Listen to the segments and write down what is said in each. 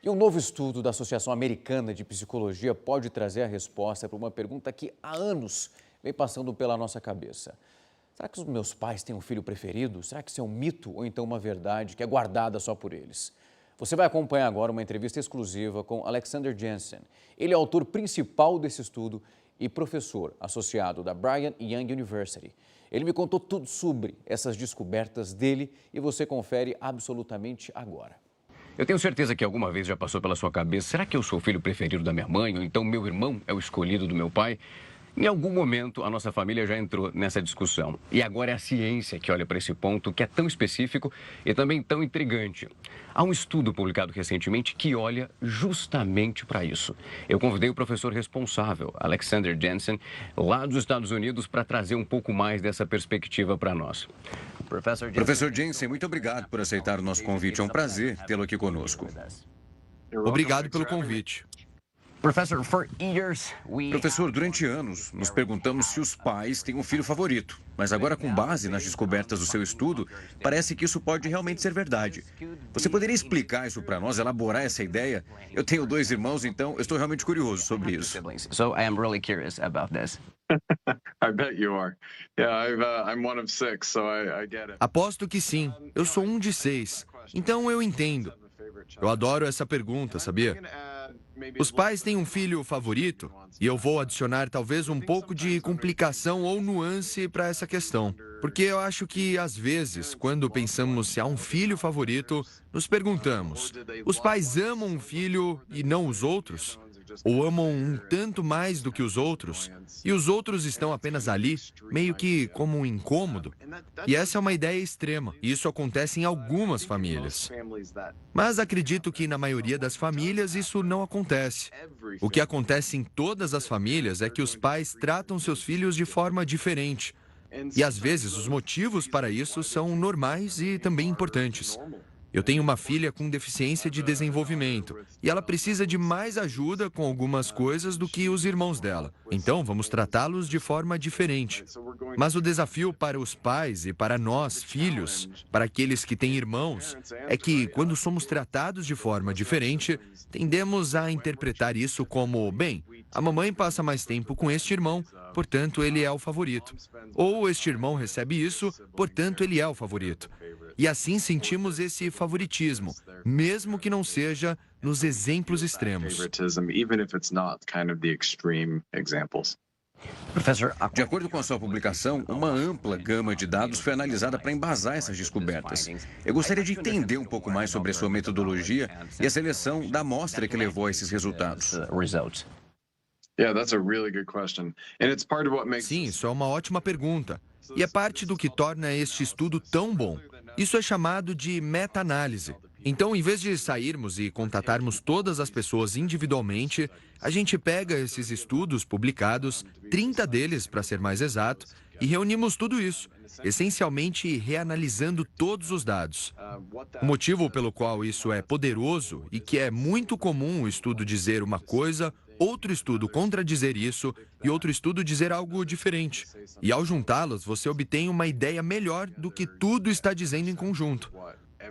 E um novo estudo da Associação Americana de Psicologia pode trazer a resposta para uma pergunta que há anos vem passando pela nossa cabeça. Será que os meus pais têm um filho preferido? Será que isso é um mito ou então uma verdade que é guardada só por eles? Você vai acompanhar agora uma entrevista exclusiva com Alexander Jensen. Ele é autor principal desse estudo e professor associado da Brigham Young University. Ele me contou tudo sobre essas descobertas dele e você confere absolutamente agora. Eu tenho certeza que alguma vez já passou pela sua cabeça, será que eu sou o filho preferido da minha mãe ou então meu irmão é o escolhido do meu pai? Em algum momento, a nossa família já entrou nessa discussão. E agora é a ciência que olha para esse ponto que é tão específico e também tão intrigante. Há um estudo publicado recentemente que olha justamente para isso. Eu convidei o professor responsável, Alexander Jensen, lá dos Estados Unidos, para trazer um pouco mais dessa perspectiva para nós. Professor Jensen, muito obrigado por aceitar o nosso convite. É um prazer tê-lo aqui conosco. Obrigado pelo convite. Professor, durante anos, nos perguntamos se os pais têm um filho favorito. Mas agora, com base nas descobertas do seu estudo, parece que isso pode realmente ser verdade. Você poderia explicar isso para nós, elaborar essa ideia? Eu tenho 2 irmãos, então eu estou realmente curioso sobre isso. I bet you are. Yeah, I'm one of 6, so I get it. Aposto que sim. Eu sou um de 6. Então eu entendo. Eu adoro essa pergunta, sabia? Os pais têm um filho favorito? E eu vou adicionar talvez um pouco de complicação ou nuance para essa questão. Porque eu acho que, às vezes, quando pensamos se há um filho favorito, nos perguntamos: os pais amam um filho e não os outros? Ou amam um tanto mais do que os outros, e os outros estão apenas ali, meio que como um incômodo? E essa é uma ideia extrema, e isso acontece em algumas famílias. Mas acredito que na maioria das famílias isso não acontece. O que acontece em todas as famílias é que os pais tratam seus filhos de forma diferente. E às vezes os motivos para isso são normais e também importantes. Eu tenho uma filha com deficiência de desenvolvimento e ela precisa de mais ajuda com algumas coisas do que os irmãos dela. Então, vamos tratá-los de forma diferente. Mas o desafio para os pais e para nós, filhos, para aqueles que têm irmãos, é que, quando somos tratados de forma diferente, tendemos a interpretar isso como: bem, a mamãe passa mais tempo com este irmão, portanto, ele é o favorito. Ou este irmão recebe isso, portanto, ele é o favorito. E assim sentimos esse favoritismo, mesmo que não seja nos exemplos extremos. De acordo com a sua publicação, uma ampla gama de dados foi analisada para embasar essas descobertas. Eu gostaria de entender um pouco mais sobre a sua metodologia e a seleção da amostra que levou a esses resultados. Sim, isso é uma ótima pergunta. E é parte do que torna este estudo tão bom. Isso é chamado de meta-análise. Então, em vez de sairmos e contatarmos todas as pessoas individualmente, a gente pega esses estudos publicados, 30 deles para ser mais exato, e reunimos tudo isso, essencialmente reanalisando todos os dados. O motivo pelo qual isso é poderoso e que é muito comum o estudo dizer uma coisa, outro estudo contradizer isso e outro estudo dizer algo diferente. E ao juntá-los, você obtém uma ideia melhor do que tudo está dizendo em conjunto.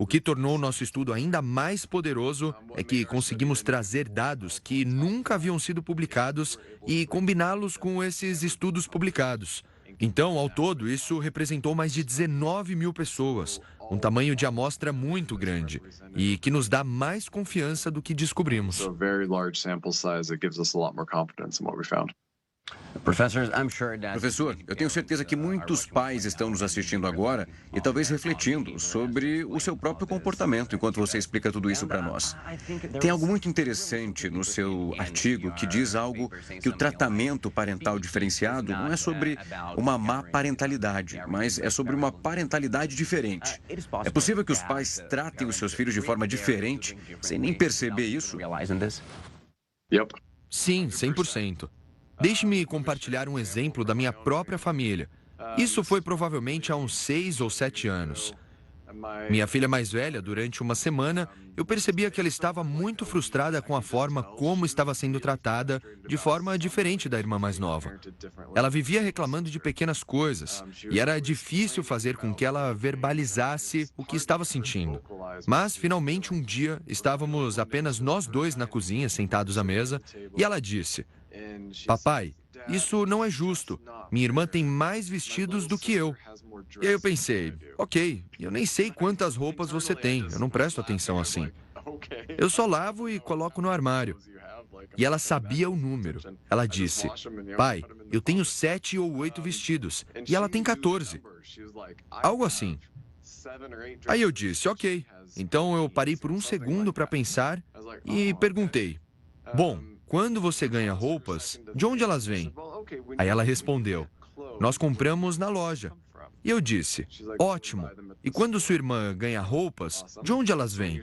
O que tornou o nosso estudo ainda mais poderoso é que conseguimos trazer dados que nunca haviam sido publicados e combiná-los com esses estudos publicados. Então, ao todo, isso representou mais de 19 mil pessoas, um tamanho de amostra muito grande e que nos dá mais confiança do que descobrimos. Professor, eu tenho certeza que muitos pais estão nos assistindo agora e talvez refletindo sobre o seu próprio comportamento enquanto você explica tudo isso para nós. Tem algo muito interessante no seu artigo que diz algo que o tratamento parental diferenciado não é sobre uma má parentalidade, mas é sobre uma parentalidade diferente. É possível que os pais tratem os seus filhos de forma diferente sem nem perceber isso? Sim, 100%. Deixe-me compartilhar um exemplo da minha própria família. Isso foi provavelmente há uns 6 ou 7 anos. Minha filha mais velha, durante uma semana, eu percebia que ela estava muito frustrada com a forma como estava sendo tratada, de forma diferente da irmã mais nova. Ela vivia reclamando de pequenas coisas, e era difícil fazer com que ela verbalizasse o que estava sentindo. Mas, finalmente, um dia, estávamos apenas nós dois na cozinha, sentados à mesa, e ela disse: "Papai, isso não é justo. Minha irmã tem mais vestidos do que eu." E aí eu pensei, ok, eu nem sei quantas roupas você tem, eu não presto atenção assim. Eu só lavo e coloco no armário. E ela sabia o número. Ela disse: "Pai, eu tenho 7 ou 8 vestidos, e ela tem 14. Algo assim. Aí eu disse, ok. Então eu parei por um segundo para pensar e perguntei: "Bom, quando você ganha roupas, de onde elas vêm?" Aí ela respondeu: "Nós compramos na loja." E eu disse: "Ótimo. E quando sua irmã ganha roupas, de onde elas vêm?"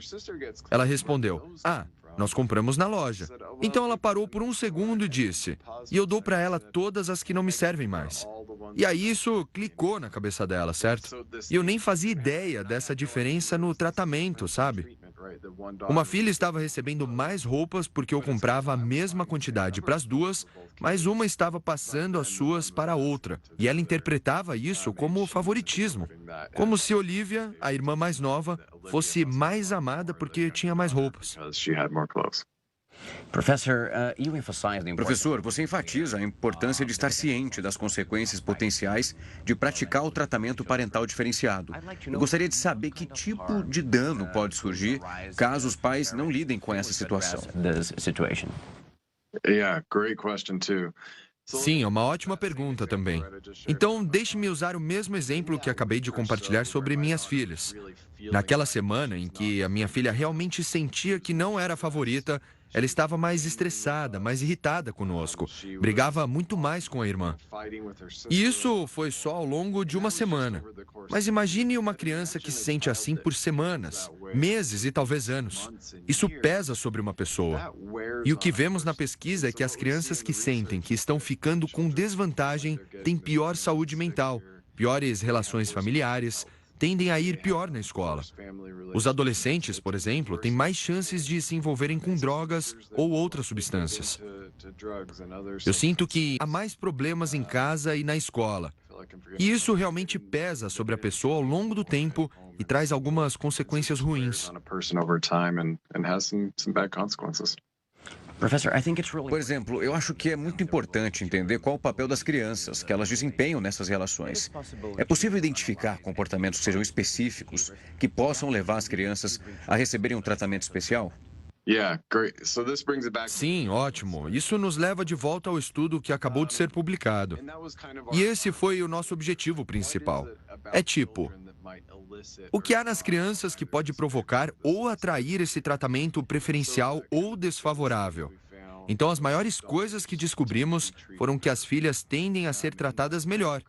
Ela respondeu: "Ah, nós compramos na loja." Então ela parou por um segundo e disse: "E eu dou para ela todas as que não me servem mais." E aí isso clicou na cabeça dela, certo? E eu nem fazia ideia dessa diferença no tratamento, sabe? Uma filha estava recebendo mais roupas porque eu comprava a mesma quantidade para as duas, mas uma estava passando as suas para a outra. E ela interpretava isso como favoritismo. Como se Olivia, a irmã mais nova, fosse mais amada porque tinha mais roupas. Professor, você enfatiza a importância de estar ciente das consequências potenciais de praticar o tratamento parental diferenciado. Eu gostaria de saber que tipo de dano pode surgir caso os pais não lidem com essa situação. Sim, é uma ótima pergunta também. Então, deixe-me usar o mesmo exemplo que acabei de compartilhar sobre minhas filhas. Naquela semana em que a minha filha realmente sentia que não era a favorita, ela estava mais estressada, mais irritada conosco. Brigava muito mais com a irmã. E isso foi só ao longo de uma semana. Mas imagine uma criança que se sente assim por semanas, meses e talvez anos. Isso pesa sobre uma pessoa. E o que vemos na pesquisa é que as crianças que sentem que estão ficando com desvantagem têm pior saúde mental, piores relações familiares, tendem a ir pior na escola. Os adolescentes, por exemplo, têm mais chances de se envolverem com drogas ou outras substâncias. Eu sinto que há mais problemas em casa e na escola. E isso realmente pesa sobre a pessoa ao longo do tempo e traz algumas consequências ruins. Por exemplo, eu acho que é muito importante entender qual o papel das crianças que elas desempenham nessas relações. É possível identificar comportamentos que sejam específicos, que possam levar as crianças a receberem um tratamento especial? Sim, ótimo. Isso nos leva de volta ao estudo que acabou de ser publicado. E esse foi o nosso objetivo principal. É tipo, o que há nas crianças que pode provocar ou atrair esse tratamento preferencial ou desfavorável? Então, as maiores coisas que descobrimos foram que as filhas tendem a ser tratadas melhor.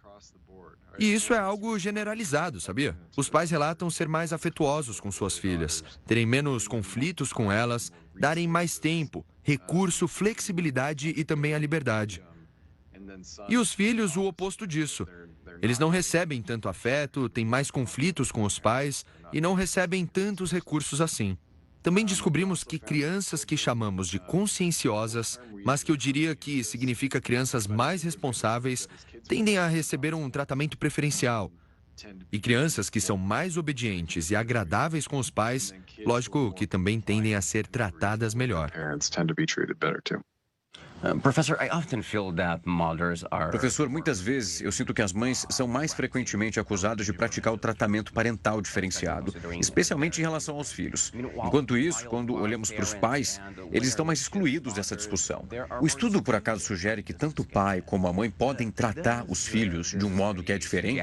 E isso é algo generalizado, sabia? Os pais relatam ser mais afetuosos com suas filhas, terem menos conflitos com elas, darem mais tempo, recurso, flexibilidade e também a liberdade. E os filhos, o oposto disso. Eles não recebem tanto afeto, têm mais conflitos com os pais e não recebem tantos recursos assim. Também descobrimos que crianças que chamamos de conscienciosas, mas que eu diria que significa crianças mais responsáveis, tendem a receber um tratamento preferencial. E crianças que são mais obedientes e agradáveis com os pais, lógico que também tendem a ser tratadas melhor. Professor, muitas vezes eu sinto que as mães são mais frequentemente acusadas de praticar o tratamento parental diferenciado, especialmente em relação aos filhos. Enquanto isso, quando olhamos para os pais, eles estão mais excluídos dessa discussão. O estudo, por acaso, sugere que tanto o pai como a mãe podem tratar os filhos de um modo que é diferente?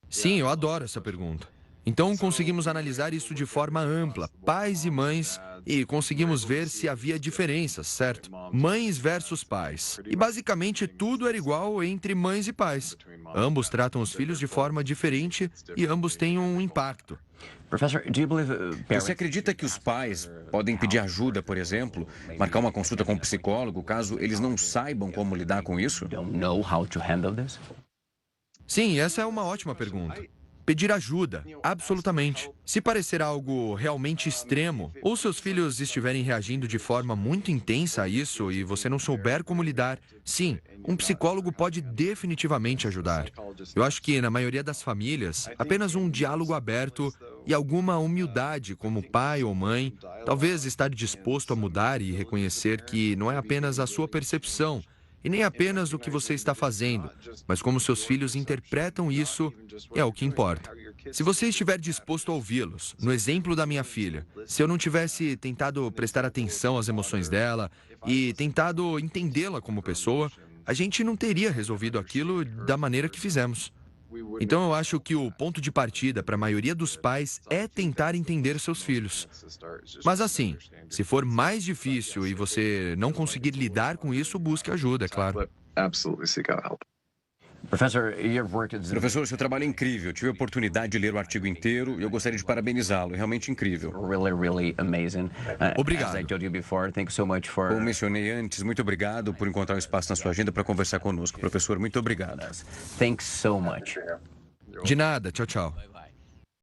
Sim, eu adoro essa pergunta. Então, conseguimos analisar isso de forma ampla, pais e mães, e conseguimos ver se havia diferenças, certo? Mães versus pais. E basicamente tudo era igual entre mães e pais. Ambos tratam os filhos de forma diferente e ambos têm um impacto. Você acredita que os pais podem pedir ajuda, por exemplo, marcar uma consulta com um psicólogo, caso eles não saibam como lidar com isso? Sim, essa é uma ótima pergunta. Pedir ajuda, absolutamente. Se parecer algo realmente extremo, ou seus filhos estiverem reagindo de forma muito intensa a isso e você não souber como lidar, sim, um psicólogo pode definitivamente ajudar. Eu acho que, na maioria das famílias, apenas um diálogo aberto e alguma humildade como pai ou mãe, talvez estar disposto a mudar e reconhecer que não é apenas a sua percepção, e nem apenas o que você está fazendo, mas como seus filhos interpretam isso é o que importa. Se você estiver disposto a ouvi-los, no exemplo da minha filha, se eu não tivesse tentado prestar atenção às emoções dela e tentado entendê-la como pessoa, a gente não teria resolvido aquilo da maneira que fizemos. Então eu acho que o ponto de partida para a maioria dos pais é tentar entender seus filhos. Mas assim, se for mais difícil e você não conseguir lidar com isso, busque ajuda, é claro. Absolutely seek out help. Professor, seu trabalho é incrível. Tive a oportunidade de ler o artigo inteiro e eu gostaria de parabenizá-lo. É realmente incrível. Obrigado. Como mencionei antes, muito obrigado por encontrar um espaço na sua agenda para conversar conosco. Professor, muito obrigado. De nada, tchau, tchau.